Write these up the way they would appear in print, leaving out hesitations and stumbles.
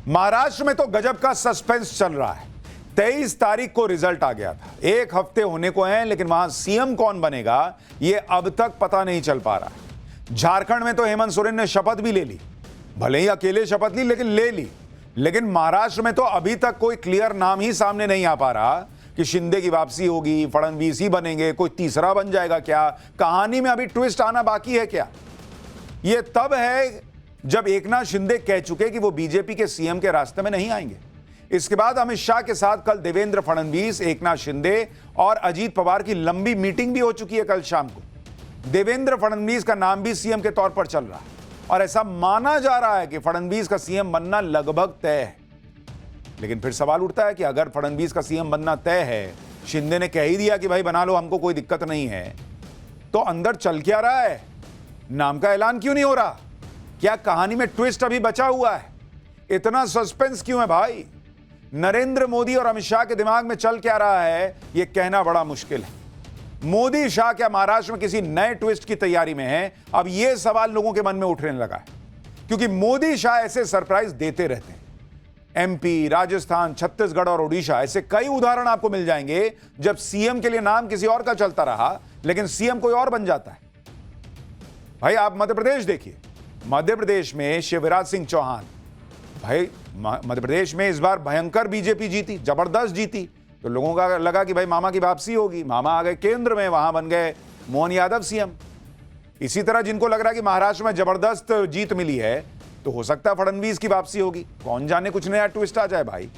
महाराष्ट्र में तो गजब का सस्पेंस चल रहा है। 23 तारीख को रिजल्ट आ गया था, एक हफ्ते होने को हैं, लेकिन वहां सीएम कौन बनेगा यह अब तक पता नहीं चल पा रहा है। झारखंड में तो हेमंत सोरेन ने शपथ भी ले ली, भले ही अकेले शपथ ली लेकिन ले ली। लेकिन महाराष्ट्र में तो अभी तक कोई क्लियर नाम ही सामने नहीं आ पा रहा कि शिंदे की वापसी होगी, फडणवीस ही बनेंगे, कोई तीसरा बन जाएगा क्या, कहानी में अभी ट्विस्ट आना बाकी है क्या। यह तब है जब एकनाथ शिंदे कह चुके कि वो बीजेपी के सीएम के रास्ते में नहीं आएंगे। इसके बाद अमित शाह के साथ कल देवेंद्र फडणवीस, एकनाथ शिंदे और अजीत पवार की लंबी मीटिंग भी हो चुकी है। कल शाम को देवेंद्र फडणवीस का नाम भी सीएम के तौर पर चल रहा है और ऐसा माना जा रहा है कि फडणवीस का सीएम बनना लगभग तय है। लेकिन फिर सवाल उठता है कि अगर फडणवीस का सीएम बनना तय है, शिंदे ने कह ही दिया कि भाई बना लो, हमको कोई दिक्कत नहीं है, तो अंदर चल क्या रहा है? नाम का ऐलान क्यों नहीं हो रहा? क्या कहानी में ट्विस्ट अभी बचा हुआ है? इतना सस्पेंस क्यों है भाई? नरेंद्र मोदी और अमित शाह के दिमाग में चल क्या रहा है यह कहना बड़ा मुश्किल है। मोदी शाह क्या महाराष्ट्र में किसी नए ट्विस्ट की तैयारी में है? अब यह सवाल लोगों के मन में उठने लगा है, क्योंकि मोदी शाह ऐसे सरप्राइज देते रहते हैं। एमपी, राजस्थान, छत्तीसगढ़ और ओडिशा, ऐसे कई उदाहरण आपको मिल जाएंगे जब सीएम के लिए नाम किसी और का चलता रहा लेकिन सीएम कोई और बन जाता है। भाई आप मध्य प्रदेश देखिए, मध्य प्रदेश में शिवराज सिंह चौहान, भाई मध्य प्रदेश में इस बार भयंकर बीजेपी जीती, जबरदस्त जीती, तो लोगों का लगा कि भाई मामा की वापसी होगी। मामा आ गए केंद्र में, वहां बन गए मोहन यादव सीएम। इसी तरह जिनको लग रहा है कि महाराष्ट्र में जबरदस्त जीत मिली है तो हो सकता है फडणवीस की वापसी होगी। कौन जाने कुछ नया ट्विस्ट आ जाए। भाई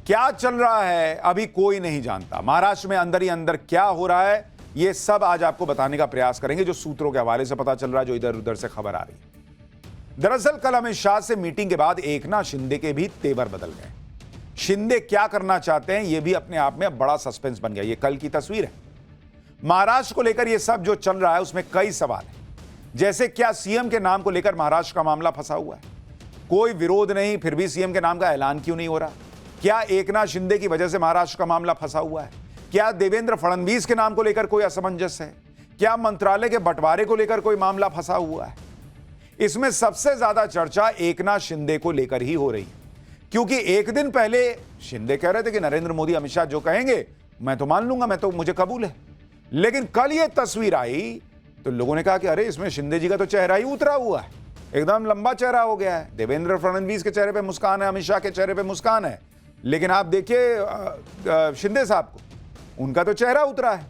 क्या चल रहा है अभी कोई नहीं जानता। महाराष्ट्र में अंदर ही अंदर क्या हो रहा है ये सब आज आपको बताने का प्रयास करेंगे, जो सूत्रों के हवाले से पता चल रहा है, जो इधर उधर से खबर आ रही है। दरअसल कल अमित शाह से मीटिंग के बाद एकनाथ शिंदे के भी तेवर बदल गए। शिंदे क्या करना चाहते हैं यह भी अपने आप में बड़ा सस्पेंस बन गया। यह कल की तस्वीर है। महाराष्ट्र को लेकर यह सब जो चल रहा है उसमें कई सवाल है, जैसे क्या सीएम के नाम को लेकर महाराष्ट्र का मामला फंसा हुआ है? कोई विरोध नहीं, फिर भी सीएम के नाम का ऐलान क्यों नहीं हो रहा? क्या एकनाथ शिंदे की वजह से महाराष्ट्र का मामला फंसा हुआ है? क्या देवेंद्र फडणवीस के नाम को लेकर कोई असमंजस है? क्या मंत्रालय के बंटवारे को लेकर कोई मामला फंसा हुआ है? इसमें सबसे ज्यादा चर्चा एकनाथ शिंदे को लेकर ही हो रही है, क्योंकि एक दिन पहले शिंदे कह रहे थे कि नरेंद्र मोदी, अमित शाह जो कहेंगे मैं तो मान लूंगा, मुझे कबूल है। लेकिन कल यह तस्वीर आई तो लोगों ने कहा कि अरे इसमें शिंदे जी का तो चेहरा ही उतरा हुआ है, एकदम लंबा चेहरा हो गया है। देवेंद्र फडणवीस के चेहरे पे मुस्कान है, अमित शाह के चेहरे पे मुस्कान है, लेकिन आप देखिए शिंदे साहब को, उनका तो चेहरा उतरा है।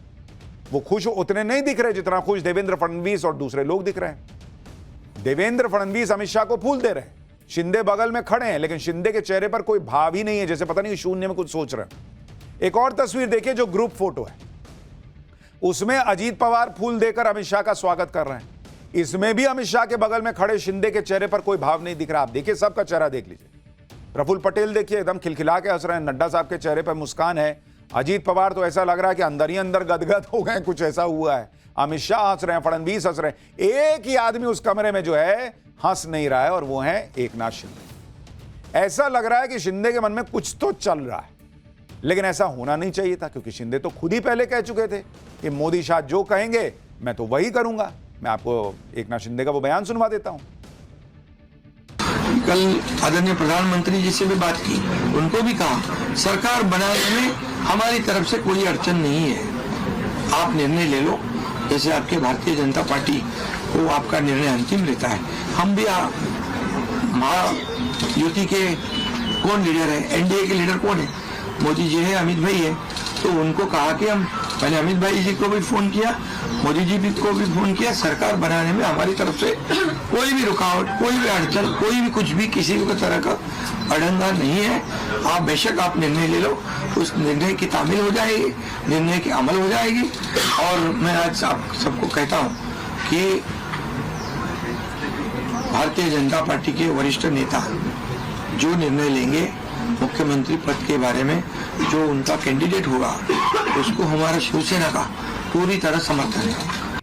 वो खुश उतने नहीं दिख रहे जितना खुश देवेंद्र फडणवीस और दूसरे लोग दिख रहे हैं। देवेंद्र फडणवीस अमित शाह को फूल दे रहे हैं, शिंदे बगल में खड़े हैं, लेकिन शिंदे के चेहरे पर कोई भाव ही नहीं है, जैसे पता नहीं शून्य में कुछ सोच रहे हैं। एक और तस्वीर देखिए जो ग्रुप फोटो है, उसमें अजीत पवार फूल देकर अमित शाह का स्वागत कर रहे हैं। इसमें भी अमित शाह के बगल में खड़े शिंदे के चेहरे पर कोई भाव नहीं दिख रहा। आप देखिए सबका चेहरा देख लीजिए। प्रफुल्ल पटेल देखिए एकदम खिलखिला के हंस रहे हैं, नड्डा साहब के चेहरे पर मुस्कान है, अजीत पवार तो ऐसा लग रहा है कि अंदर ही अंदर गदगद हो गए, कुछ ऐसा हुआ है। अमित शाह हंस रहे हैं, फडणवीस हंस रहे हैं। एक ही आदमी उस कमरे में जो है हंस नहीं रहा है और वो है एकनाथ शिंदे। ऐसा लग रहा है कि शिंदे के मन में कुछ तो चल रहा है, लेकिन ऐसा होना नहीं चाहिए था, क्योंकि शिंदे तो खुद ही पहले कह चुके थे कि मोदी शाह जो कहेंगे मैं तो वही करूंगा। मैं आपको एकनाथ शिंदे का वो बयान सुनवा देता हूं। कल आदरणीय प्रधानमंत्री जी से भी बात की, उनको भी कहा सरकार बनाने में हमारी तरफ से कोई अड़चन नहीं है, आप निर्णय ले लो, जैसे आपके भारतीय जनता पार्टी को आपका निर्णय अंतिम लेता है। हम भी महायुति के कौन लीडर है, एनडीए के लीडर कौन है? मोदी जी है, अमित भाई है, तो उनको कहा कि मैंने अमित भाई जी को भी फोन किया, मोदी जी को भी फोन किया, सरकार बनाने में हमारी तरफ से कोई भी रुकावट, कोई भी अड़चन, कोई भी कुछ भी किसी भी तरह का अड़ंगा नहीं है। आप बेशक आप निर्णय ले लो, उस निर्णय की तामील हो जाएगी, निर्णय की अमल हो जाएगी। और मैं आज आप सबको कहता हूँ कि भारतीय जनता पार्टी के वरिष्ठ नेता जो निर्णय लेंगे मुख्यमंत्री पद के बारे में, जो उनका कैंडिडेट होगा, उसको हमारा शिवसेना का पूरी तरह समर्थन है।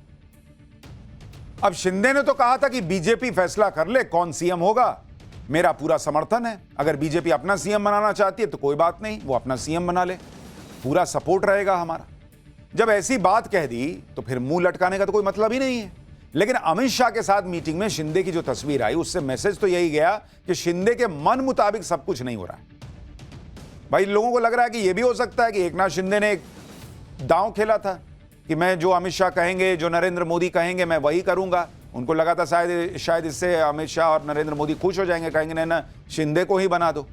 अब शिंदे ने तो कहा था कि बीजेपी फैसला कर ले कौन सीएम होगा, मेरा पूरा समर्थन है। अगर बीजेपी अपना सीएम बनाना चाहती है तो कोई बात नहीं, वो अपना सीएम बना ले, पूरा सपोर्ट रहेगा हमारा। जब ऐसी बात कह दी तो फिर मुंह लटकाने का तो कोई मतलब ही नहीं है। लेकिन अमित शाह के साथ मीटिंग में शिंदे की जो तस्वीर आई उससे मैसेज तो यही गया कि शिंदे के मन मुताबिक सब कुछ नहीं हो रहा है। भाई लोगों को लग रहा है कि यह भी हो सकता है कि एकनाथ शिंदे ने एक दांव खेला था कि मैं जो अमित शाह कहेंगे, जो नरेंद्र मोदी कहेंगे, मैं वही करूंगा। उनको लगा था शायद इससे अमित शाह और नरेंद्र मोदी खुश हो जाएंगे, कहेंगे नहीं ना शिंदे को ही बना दो।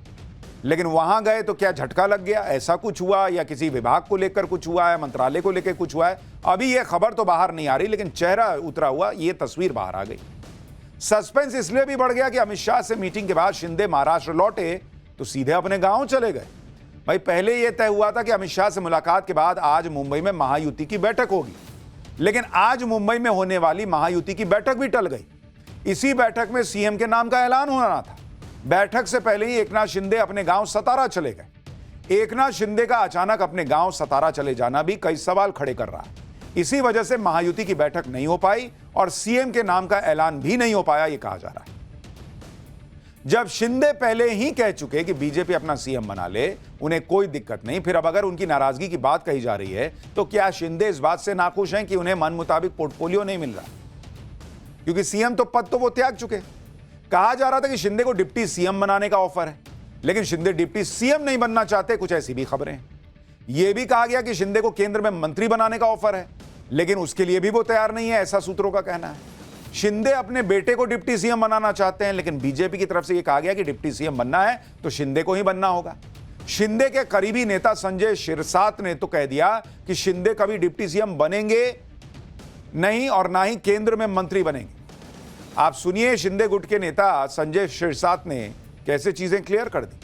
लेकिन वहां गए तो क्या झटका लग गया, ऐसा कुछ हुआ या किसी विभाग को लेकर कुछ हुआ है, मंत्रालय को लेकर कुछ हुआ है, अभी यह खबर तो बाहर नहीं आ रही, लेकिन चेहरा उतरा हुआ यह तस्वीर बाहर आ गई। सस्पेंस इसलिए भी बढ़ गया कि अमित शाह से मीटिंग के बाद शिंदे महाराष्ट्र लौटे तो सीधे अपने गांव चले गए। भाई पहले यह तय हुआ था कि अमित शाह से मुलाकात के बाद आज मुंबई में महायुति की बैठक होगी, लेकिन आज मुंबई में होने वाली महायुति की बैठक भी टल गई। इसी बैठक में सीएम के नाम का ऐलान होना था। बैठक से पहले ही एकनाथ शिंदे अपने गांव सतारा चले गए। एकनाथ शिंदे का अचानक अपने गांव सतारा चले जाना भी कई सवाल खड़े कर रहा है। इसी वजह से महायुति की बैठक नहीं हो पाई और सीएम के नाम का ऐलान भी नहीं हो पाया, यह कहा जा रहा है। जब शिंदे पहले ही कह चुके कि बीजेपी अपना सीएम बना ले, उन्हें कोई दिक्कत नहीं, फिर अब अगर उनकी नाराजगी की बात कही जा रही है तो क्या शिंदे इस बात से नाखुश हैं कि उन्हें मन मुताबिक पोर्टफोलियो नहीं मिल रहा? क्योंकि सीएम तो पद तो वो त्याग चुके। कहा जा रहा था कि शिंदे को डिप्टी सीएम बनाने का ऑफर है, लेकिन शिंदे डिप्टी सीएम नहीं बनना चाहते, कुछ ऐसी भी खबरें हैं। यह भी कहा गया कि शिंदे को केंद्र में मंत्री बनाने का ऑफर है, लेकिन उसके लिए भी वो तैयार नहीं है, ऐसा सूत्रों का कहना है। शिंदे अपने बेटे को डिप्टी सीएम बनाना चाहते हैं, लेकिन बीजेपी की तरफ से यह कहा गया कि डिप्टी सीएम बनना है तो शिंदे को ही बनना होगा। शिंदे के करीबी नेता संजय शिरसाट ने तो कह दिया कि शिंदे कभी डिप्टी सीएम बनेंगे नहीं और ना ही केंद्र में मंत्री बनेंगे। आप सुनिए शिंदे गुट के नेता संजय शिरसाट ने कैसे चीजें क्लियर कर दी।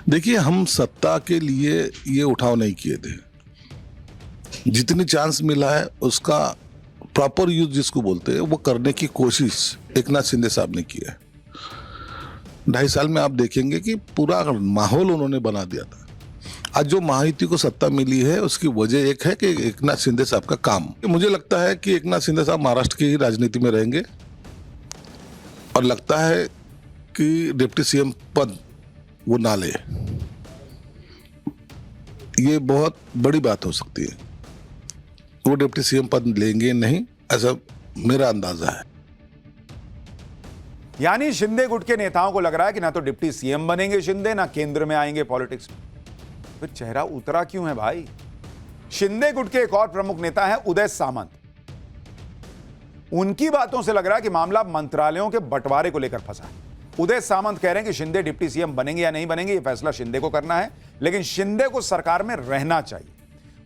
देखिए, हम सत्ता के लिए ये उठाव नहीं किए थे। जितनी चांस मिला है उसका प्रॉपर यूज जिसको बोलते हैं वो करने की कोशिश एकनाथ शिंदे साहब ने की है। 2.5 साल में आप देखेंगे कि पूरा माहौल उन्होंने बना दिया था। आज जो महायुति को सत्ता मिली है उसकी वजह एक है कि एकनाथ शिंदे साहब का काम। मुझे लगता है कि एकनाथ शिंदे साहब महाराष्ट्र की ही राजनीति में रहेंगे और लगता है कि डिप्टी सीएम पद वो ना ले। ये बहुत बड़ी बात हो सकती है। वो डिप्टी सीएम पद लेंगे नहीं, ऐसा मेरा अंदाजा है। यानी शिंदे गुट के नेताओं को लग रहा है कि ना तो डिप्टी सीएम बनेंगे शिंदे, ना केंद्र में आएंगे पॉलिटिक्स में। फिर चेहरा उतरा क्यों है भाई? शिंदे गुट के एक और प्रमुख नेता है उदय सामंत। उनकी बातों से लग रहा है कि मामला मंत्रालयों के बंटवारे को लेकर फंसा है। उदय सामंत कह रहे हैं कि शिंदे डिप्टी सीएम बनेंगे या नहीं बनेंगे, यह फैसला शिंदे को करना है, लेकिन शिंदे को सरकार में रहना चाहिए।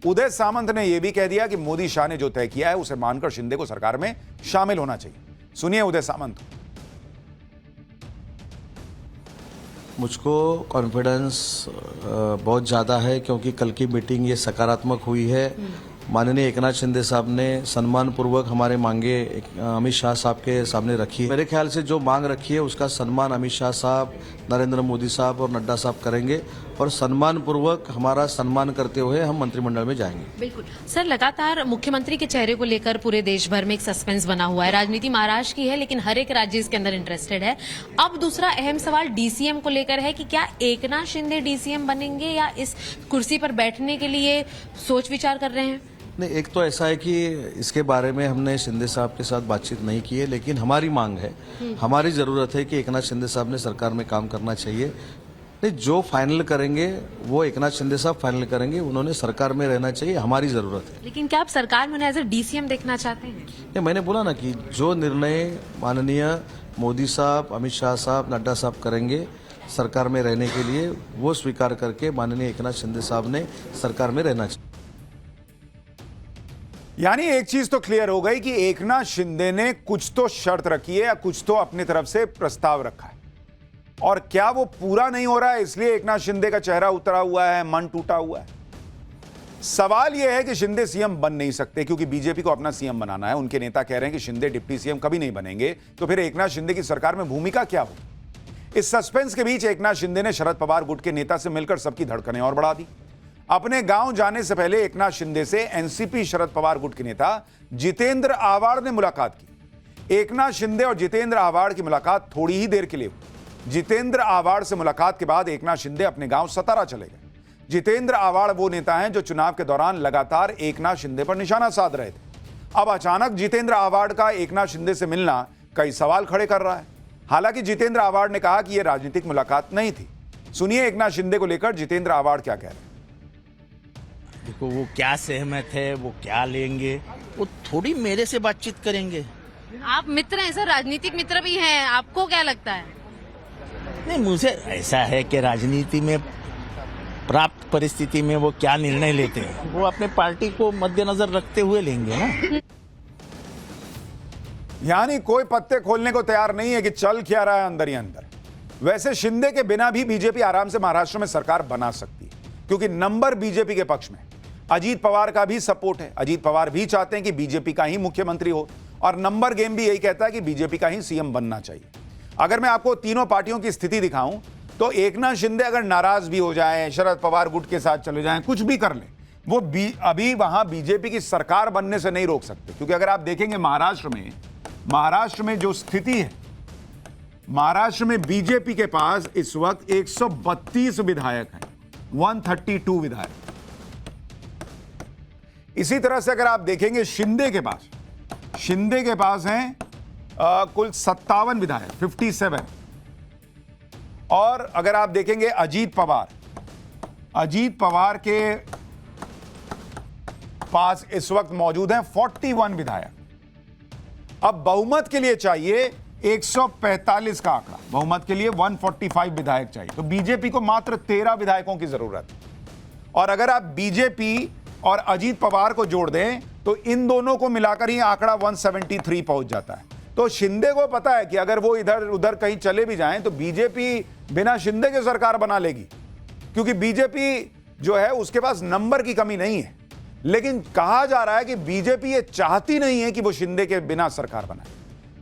उदय सामंत ने यह भी कह दिया कि मोदी शाह ने जो तय किया है उसे मानकर शिंदे को सरकार में शामिल होना चाहिए। सुनिए उदय सामंत। मुझको कॉन्फिडेंस बहुत ज़्यादा है क्योंकि कल की मीटिंग ये सकारात्मक हुई है। माननीय एकनाथ शिंदे साहब ने सम्मानपूर्वक हमारे मांगे अमित शाह साहब के सामने रखी है। मेरे ख्याल से जो मांग रखी है उसका सम्मान अमित शाह साहब, नरेंद्र मोदी साहब और नड्डा साहब करेंगे और सम्मानपूर्वक हमारा सम्मान करते हुए हम मंत्रिमंडल में जाएंगे। बिल्कुल सर, लगातार मुख्यमंत्री के चेहरे को लेकर पूरे देश भर में एक सस्पेंस बना हुआ है। राजनीति महाराष्ट्र की है, लेकिन हर एक राज्य इसके अंदर इंटरेस्टेड है। अब दूसरा अहम सवाल डीसीएम को लेकर है कि क्या एकनाथ शिंदे डीसीएम बनेंगे या इस कुर्सी पर बैठने के लिए सोच विचार कर रहे हैं? नहीं, एक तो ऐसा है कि इसके बारे में हमने शिंदे साहब के साथ बातचीत नहीं की है, लेकिन हमारी मांग है, हमारी जरूरत है कि एकनाथ शिंदे साहब ने सरकार में काम करना चाहिए। नहीं, जो फाइनल करेंगे वो एकनाथ शिंदे साहब फाइनल करेंगे, उन्होंने सरकार में रहना चाहिए, हमारी जरूरत है। लेकिन क्या आप सरकार में एज ए डीसीएम देखना चाहते हैं? नहीं, मैंने बोला ना कि जो निर्णय माननीय मोदी साहब, अमित शाह साहब, नड्डा साहब करेंगे सरकार में रहने के लिए, वो स्वीकार करके माननीय एकनाथ शिंदे साहब ने सरकार में रहना चाहिए। यानी एक चीज तो क्लियर हो गई कि एकनाथ शिंदे ने कुछ तो शर्त रखी है या कुछ तो अपनी तरफ से प्रस्ताव रखा है, और क्या वो पूरा नहीं हो रहा है इसलिए एकनाथ शिंदे का चेहरा उतरा हुआ है, मन टूटा हुआ है। सवाल यह है कि शिंदे सीएम बन नहीं सकते क्योंकि बीजेपी को अपना सीएम बनाना है। उनके नेता कह रहे हैं कि शिंदे डिप्टी सीएम कभी नहीं बनेंगे, तो फिर एकनाथ शिंदे की सरकार में भूमिका क्या हो? इस सस्पेंस के बीच एकनाथ शिंदे ने शरद पवार गुट के नेता से मिलकर सबकी धड़कनें और बढ़ा दी। अपने गांव जाने से पहले एकनाथ शिंदे से एनसीपी शरद पवार गुट के नेता जितेंद्र आव्हाड ने मुलाकात की। एकनाथ शिंदे और जितेंद्र आव्हाड की मुलाकात थोड़ी ही देर के लिए हुई। जितेंद्र आव्हाड से मुलाकात के बाद एकनाथ शिंदे अपने गांव सतारा चले गए। जितेंद्र आव्हाड वो नेता हैं जो चुनाव के दौरान लगातार एकनाथ शिंदे पर निशाना साध रहे थे। अब अचानक जितेंद्र आव्हाड का एकनाथ शिंदे से मिलना कई सवाल खड़े कर रहा है। हालांकि जितेंद्र आव्हाड ने कहा कि यह राजनीतिक मुलाकात नहीं थी। सुनिए एकनाथ शिंदे को लेकर जितेंद्र आव्हाड क्या कह रहे हैं। देखो वो क्या सहमत है, वो क्या लेंगे, वो थोड़ी मेरे से बातचीत करेंगे। आप मित्र हैं सर, राजनीतिक मित्र भी हैं, आपको क्या लगता है? नहीं, मुझे ऐसा है कि राजनीति में प्राप्त परिस्थिति में वो क्या निर्णय लेते हैं वो अपने पार्टी को मद्देनजर रखते हुए लेंगे ना। यानी कोई पत्ते खोलने को तैयार नहीं है कि चल क्या रहा है अंदर ही अंदर। वैसे शिंदे के बिना भी बीजेपी आराम से महाराष्ट्र में सरकार बना सकती है, क्योंकि नंबर बीजेपी के पक्ष में। अजीत पवार का भी सपोर्ट है, अजीत पवार भी चाहते हैं कि बीजेपी का ही मुख्यमंत्री हो, और नंबर गेम भी यही कहता है कि बीजेपी का ही सीएम बनना चाहिए। अगर मैं आपको तीनों पार्टियों की स्थिति दिखाऊं तो एकनाथ शिंदे अगर नाराज भी हो जाए, शरद पवार गुट के साथ चले जाएं, कुछ भी कर ले, वो अभी वहां बीजेपी की सरकार बनने से नहीं रोक सकते। क्योंकि अगर आप देखेंगे महाराष्ट्र में जो स्थिति है, महाराष्ट्र में बीजेपी के पास इस वक्त 132 विधायक हैं, 132 विधायक। इसी तरह से अगर आप देखेंगे शिंदे के पास हैं कुल 57 विधायक, 57। और अगर आप देखेंगे अजीत पवार के पास इस वक्त मौजूद हैं 41 विधायक। अब बहुमत के लिए चाहिए 145 का आंकड़ा, बहुमत के लिए 145 विधायक चाहिए। तो बीजेपी को मात्र 13 विधायकों की जरूरत है। और अगर आप बीजेपी और अजीत पवार को जोड़ दें तो इन दोनों को मिलाकर ही आंकड़ा 173 पहुंच जाता है। तो शिंदे को पता है कि अगर वो इधर उधर कहीं चले भी जाएं तो बीजेपी बिना शिंदे के सरकार बना लेगी, क्योंकि बीजेपी जो है उसके पास नंबर की कमी नहीं है। लेकिन कहा जा रहा है कि बीजेपी ये चाहती नहीं है कि वो शिंदे के बिना सरकार बनाए।